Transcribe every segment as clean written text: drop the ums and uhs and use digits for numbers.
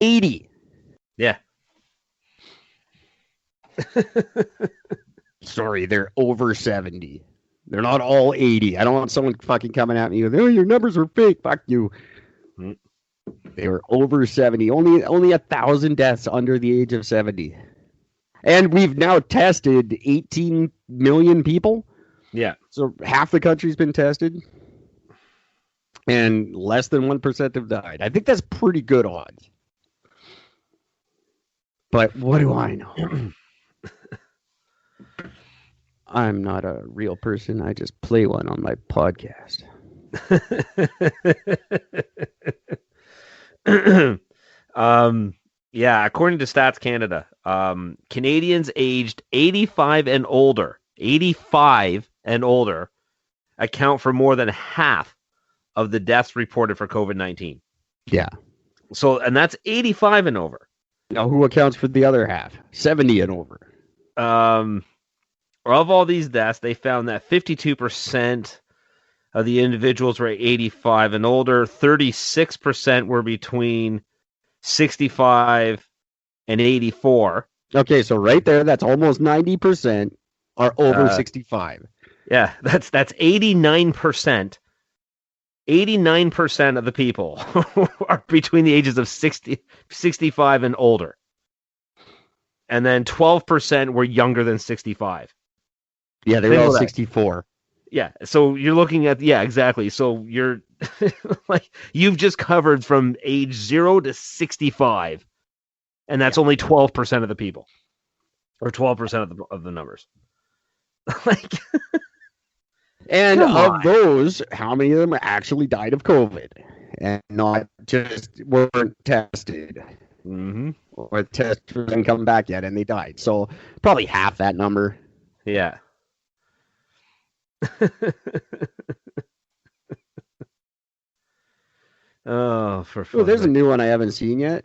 80. Yeah. Sorry, they're over 70. They're not all 80. I don't want someone fucking coming at me with, oh, your numbers are fake. Fuck you. Mm. They were over 70. Only 1,000 deaths under the age of 70. And we've now tested 18 million people. Yeah. So half the country's been tested. And less than 1% have died. I think that's pretty good odds. But what do I know? I'm not a real person. I just play one on my podcast. Yeah, according to Stats Canada, Canadians aged 85 and older account for more than half of the deaths reported for COVID-19. Yeah. So, and that's 85 and over. Now, who accounts for the other half? 70 and over. Of all these deaths, they found that 52% of the individuals were 85 and older. 36% were between 65 and 84. Okay, so right there, that's almost 90% are over 65. Yeah, that's 89%. 89% of the people are between the ages of 65 and older. And then 12% were younger than 65. Yeah, they were all 64. Yeah, so you're looking at, yeah, exactly. So you're like, you've just covered from age 0 to 65. And that's only 12% of the people. Or 12% of the numbers. Like, and of those, how many of them actually died of COVID and not just weren't tested? Mm-hmm. Or the test hasn't come back yet and they died. So probably half that number. Yeah. Oh, for fun. There's a new one I haven't seen yet.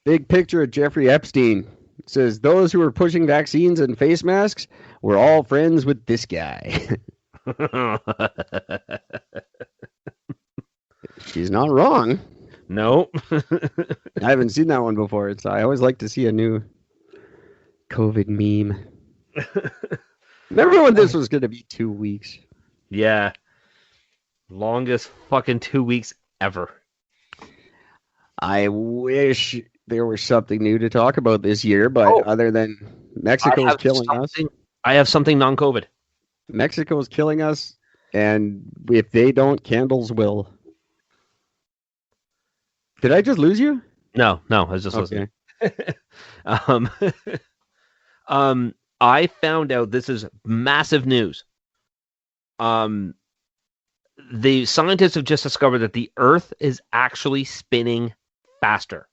Big picture of Jeffrey Epstein. It says, those who are pushing vaccines and face masks were all friends with this guy. She's not wrong. No. I haven't seen that one before. I always like to see a new COVID meme. Remember when this was going to be 2 weeks? Yeah. Longest fucking 2 weeks ever. I wish there was something new to talk about this year, but other than Mexico's killing us. I have something non-COVID. Mexico's killing us, and if they don't, candles will. Did I just lose you? No, I was just listening. I found out, this is massive news. The scientists have just discovered that the Earth is actually spinning faster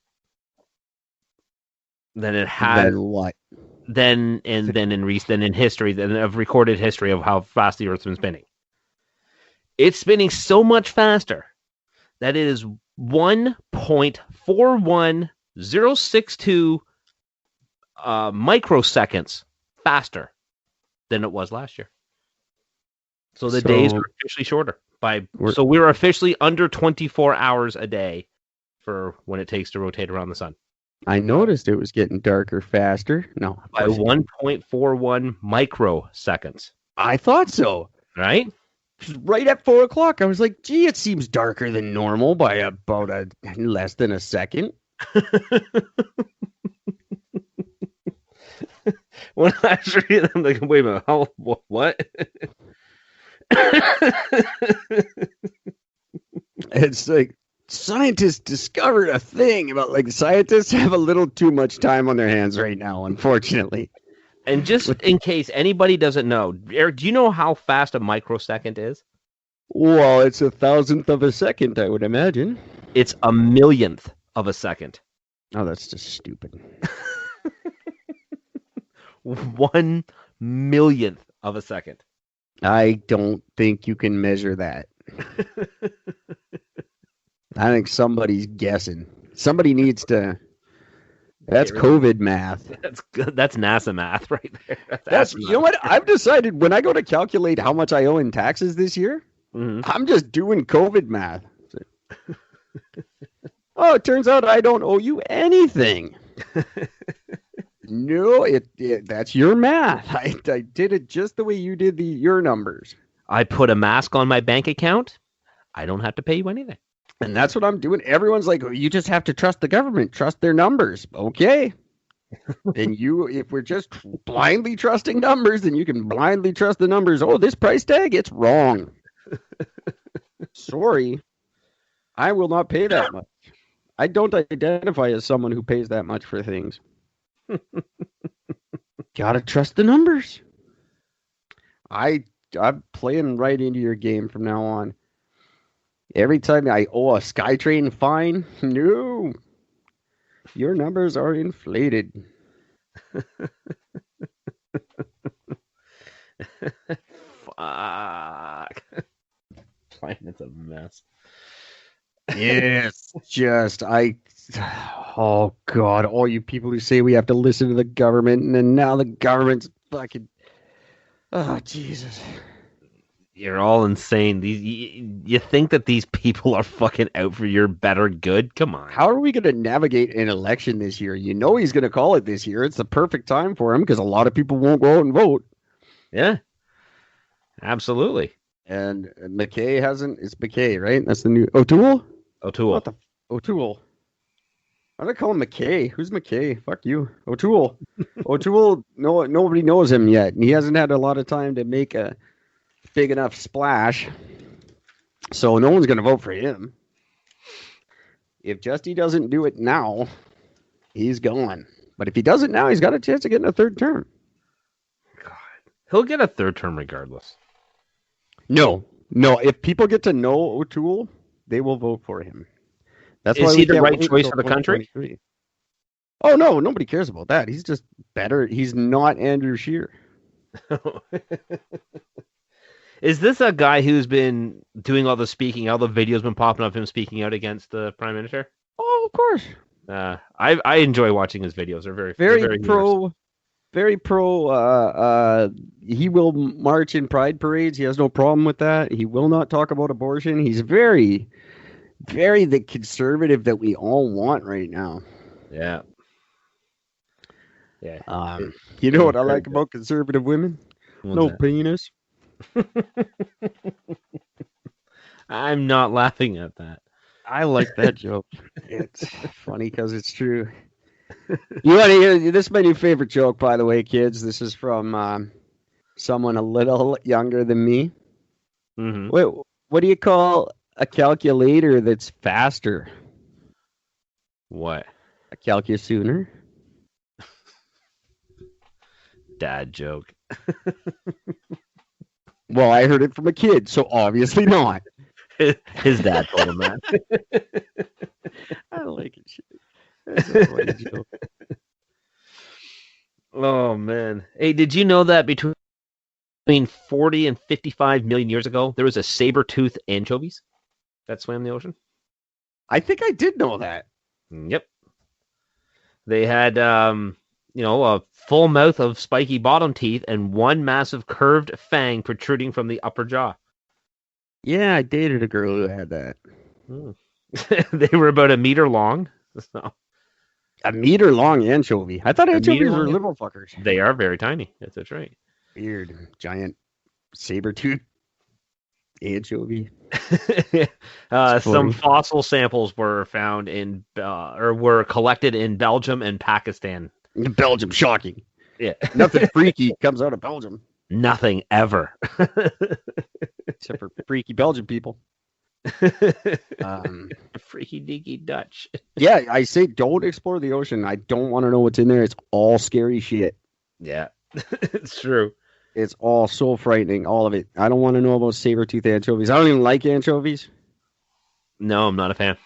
than it has. Than what? Than in history, than of recorded history of how fast the Earth's been spinning. It's spinning so much faster that it is 1.41062 microseconds faster than it was last year. So the days are officially shorter. So we're officially under 24 hours a day for when it takes to rotate around the sun. I noticed it was getting darker faster. No. By 1.41 microseconds. I thought so. Right? Right at 4 o'clock, I was like, gee, it seems darker than normal by about less than a second. When I was reading them, I'm like, wait a minute, what? It's like, scientists discovered a thing about, like, scientists have a little too much time on their hands right now, unfortunately. And just in case anybody doesn't know, Eric, do you know how fast a microsecond is? Well, it's 1,000th of a second, I would imagine. It's 1,000,000th of a second. Oh, that's just stupid. 1,000,000th of a second. I don't think you can measure that. I think somebody's guessing. Somebody needs to. That's COVID math. That's good. That's NASA math right there. That's you know what? I've decided when I go to calculate how much I owe in taxes this year, I'm just doing COVID math. Oh, it turns out I don't owe you anything. No, that's your math. I did it just the way you did your numbers. I put a mask on my bank account. I don't have to pay you anything. And that's what I'm doing. Everyone's like, oh, you just have to trust the government, trust their numbers. Okay. Then if we're just blindly trusting numbers, then you can blindly trust the numbers. Oh, this price tag, it's wrong. Sorry. I will not pay that much. I don't identify as someone who pays that much for things. Gotta trust the numbers. I'm playing right into your game from now on. Every time I owe a SkyTrain fine, no. Your numbers are inflated. Fuck. Fine, it's a mess. Yes, oh God, all you people who say we have to listen to the government, and then now the government's fucking, oh Jesus. You're all insane. You think that these people are fucking out for your better good? Come on. How are we going to navigate an election this year? You know he's going to call it this year. It's the perfect time for him because a lot of people won't go out and vote. Yeah, absolutely. And McKay hasn't. It's McKay, right? That's the new O'Toole. O'Toole. O'Toole. Why do I call him McKay? Who's McKay? Fuck you, O'Toole. O'Toole. No, nobody knows him yet. He hasn't had a lot of time to make a big enough splash, so no one's going to vote for him. If Justy doesn't do it now, he's gone. But if he does it now, he's got a chance of getting a third term. God, he'll get a third term regardless. No. If people get to know O'Toole, they will vote for him. That's Is he the right choice for the country? Oh no, nobody cares about that. He's just better. He's not Andrew Scheer. Is this a guy who's been doing all the speaking? All the videos been popping up of him speaking out against the prime minister? Oh, of course. I enjoy watching his videos. They're very pro. Very pro. He will march in pride parades. He has no problem with that. He will not talk about abortion. He's very, very the conservative that we all want right now. Yeah. You know what I like about conservative women? No penis. I'm not laughing at that. I like that joke. It's funny because it's true. You want to hear? This is my new favorite joke, by the way, kids. This is from someone a little younger than me. Mm-hmm. Wait, what do you call a calculator that's faster? What? A calcusooner. Dad joke. Well, I heard it from a kid, so obviously not. His dad told him that. I like it. That's a funny joke. Oh, man. Hey, did you know that between 40 and 55 million years ago, there was a saber-toothed anchovies that swam the ocean? I think I did know that. Yep. They had, a full mouth of spiky bottom teeth and one massive curved fang protruding from the upper jaw. Yeah, I dated a girl who had that. They were about 1 meter long. So. 1 meter long anchovy. I thought anchovies were little fuckers. They are very tiny. That's right. Weird. Giant saber-tooth anchovy. Some fossil samples were found were collected in Belgium and Pakistan. Belgium, shocking. Yeah. Nothing freaky comes out of Belgium. Nothing ever. Except for freaky Belgian people. Freaky deaky Dutch. Yeah, I say don't explore the ocean. I don't want to know what's in there. It's all scary shit. Yeah, it's true. It's all so frightening, all of it. I don't want to know about saber-tooth anchovies. I don't even like anchovies. No, I'm not a fan.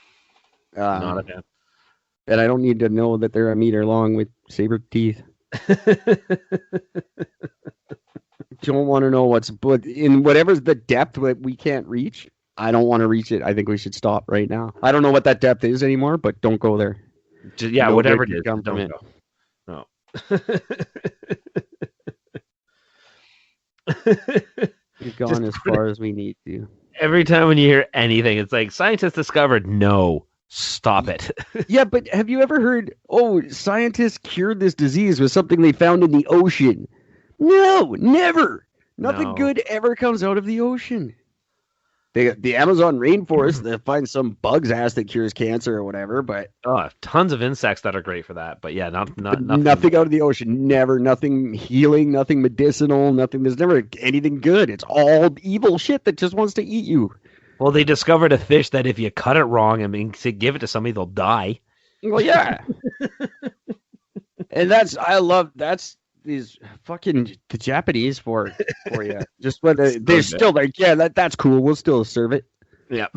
Not a fan. And I don't need to know that they're 1 meter long with saber teeth. Don't want to know but in whatever's the depth that we can't reach. I don't want to reach it. I think we should stop right now. I don't know what that depth is anymore, but don't go there. Whatever it is, don't go. No. We've gone as far as we need to. Every time when you hear anything, it's like scientists discovered. No, Stop it. Yeah, but have you ever heard, oh, scientists cured this disease with something they found in the ocean? No, never. Nothing No. good ever comes out of the ocean. The Amazon rainforest, they find some bug's ass that cures cancer or whatever, but Tons of insects that are great for that. But yeah, nothing. nothing out of the ocean. Never. Nothing healing, nothing medicinal, nothing. There's never anything good. It's all evil shit that just wants to eat you. Well, they discovered a fish that if you cut it wrong, I mean, give it to somebody, they'll die. Well, yeah. And that's these fucking the Japanese for you. Just whether they're still like, yeah, that's cool. We'll still serve it. Yep.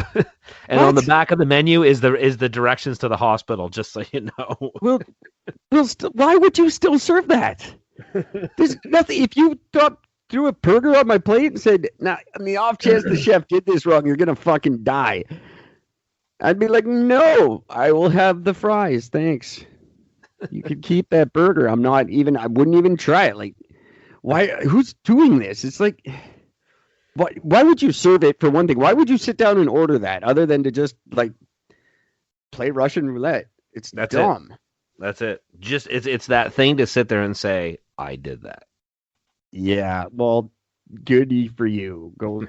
And on the back of the menu is the directions to the hospital, just so you know. Well, why would you still serve that? There's nothing. If you threw a burger on my plate and said, "Now, on the off chance the chef did this wrong, you're gonna fucking die," I'd be like, "No, I will have the fries, thanks. You can keep that burger. I wouldn't even try it. Like, why? Who's doing this? It's like, why would you serve it for one thing? Why would you sit down and order that other than to just like play Russian roulette? That's dumb. That's it. Just it's that thing to sit there and say, I did that. Yeah, well, goody for you. Go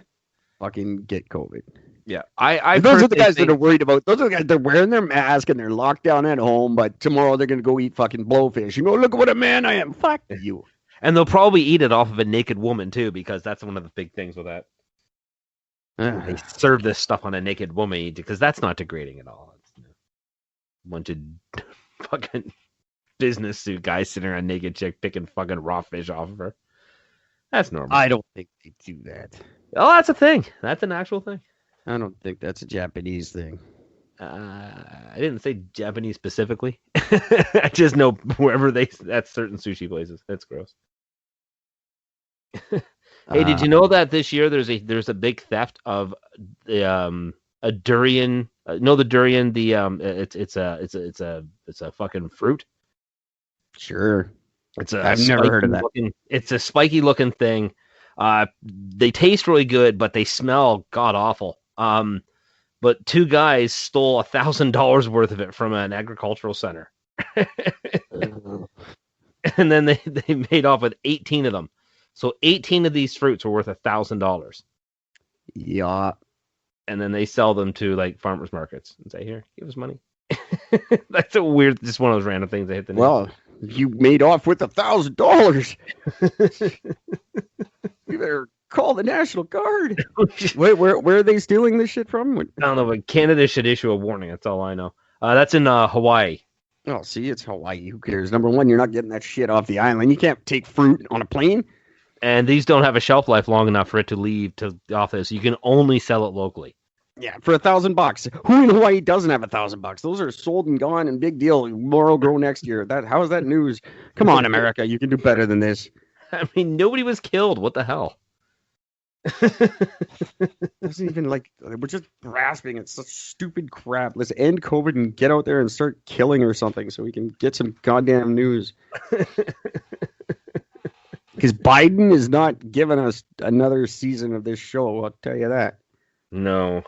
fucking get COVID. Yeah, I those are the guys that are worried about. Those are the guys that are wearing their mask and they're locked down at home. But tomorrow they're gonna go eat fucking blowfish. You go, look at what a man I am. Fuck you. And they'll probably eat it off of a naked woman too, because that's one of the big things with that. They serve this stuff on a naked woman because that's not degrading at all. It's a bunch of fucking business suit guys sitting around a naked chick picking fucking raw fish off of her. That's normal. I don't think they do that. Oh, that's a thing. That's an actual thing. I don't think that's a Japanese thing. I didn't say Japanese specifically. I just know wherever that's certain sushi places. That's gross. Hey, did you know that this year there's a big theft of the a durian? The durian. It's a fucking fruit. Sure. I've never heard of that. It's a spiky looking thing. They taste really good, but they smell god awful. But two guys stole $1,000 worth of it from an agricultural center, and then they made off with 18 of them. So 18 of these fruits were worth $1,000. Yeah, and then they sell them to like farmers markets and say, "Here, give us money." That's a weird, just one of those random things they hit the. Well, you made off with $1,000. You better call the National Guard. Wait, where are they stealing this shit from? I don't know, but Canada should issue a warning. That's all I know. That's in Hawaii. Oh, see, it's Hawaii. Who cares? Number one, you're not getting that shit off the island. You can't take fruit on a plane. And these don't have a shelf life long enough for it to leave to off this. You can only sell it locally. Yeah, for $1,000. Who in Hawaii doesn't have $1,000? Those are sold and gone and big deal. More will grow next year. How is that news? Come on, America. You can do better than this. I mean, nobody was killed. What the hell? Doesn't even we're just grasping at such stupid crap. Let's end COVID and get out there and start killing or something so we can get some goddamn news. Because Biden is not giving us another season of this show, I'll tell you that. No.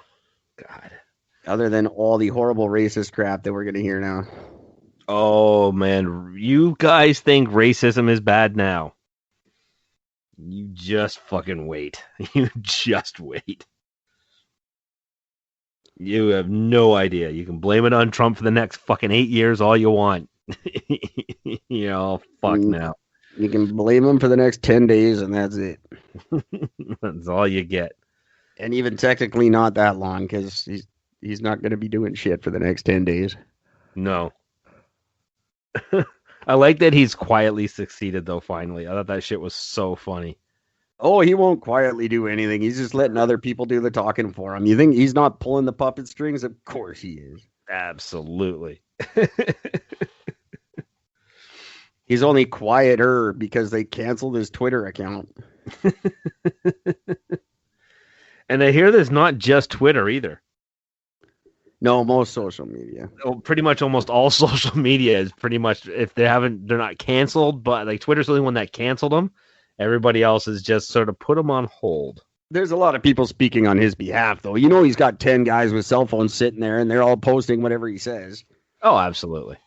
God. Other than all the horrible racist crap that we're going to hear now. Oh, man. You guys think racism is bad now? You just fucking wait. You just wait. You have no idea. You can blame it on Trump for the next fucking 8 years all you want. Fuck now. You can blame him for the next 10 days and that's it. That's all you get. And even technically not that long because he's not going to be doing shit for the next 10 days. No. I like that he's quietly succeeded, though, finally. I thought that shit was so funny. Oh, he won't quietly do anything. He's just letting other people do the talking for him. You think he's not pulling the puppet strings? Of course he is. Absolutely. He's only quieter because they canceled his Twitter account. And I hear there's not just Twitter either. No, most social media. Pretty much almost all social media is pretty much, if they're not canceled, but like Twitter's the only one that canceled them. Everybody else is just sort of put them on hold. There's a lot of people speaking on his behalf, though. You know, he's got 10 guys with cell phones sitting there, and they're all posting whatever he says. Oh, absolutely.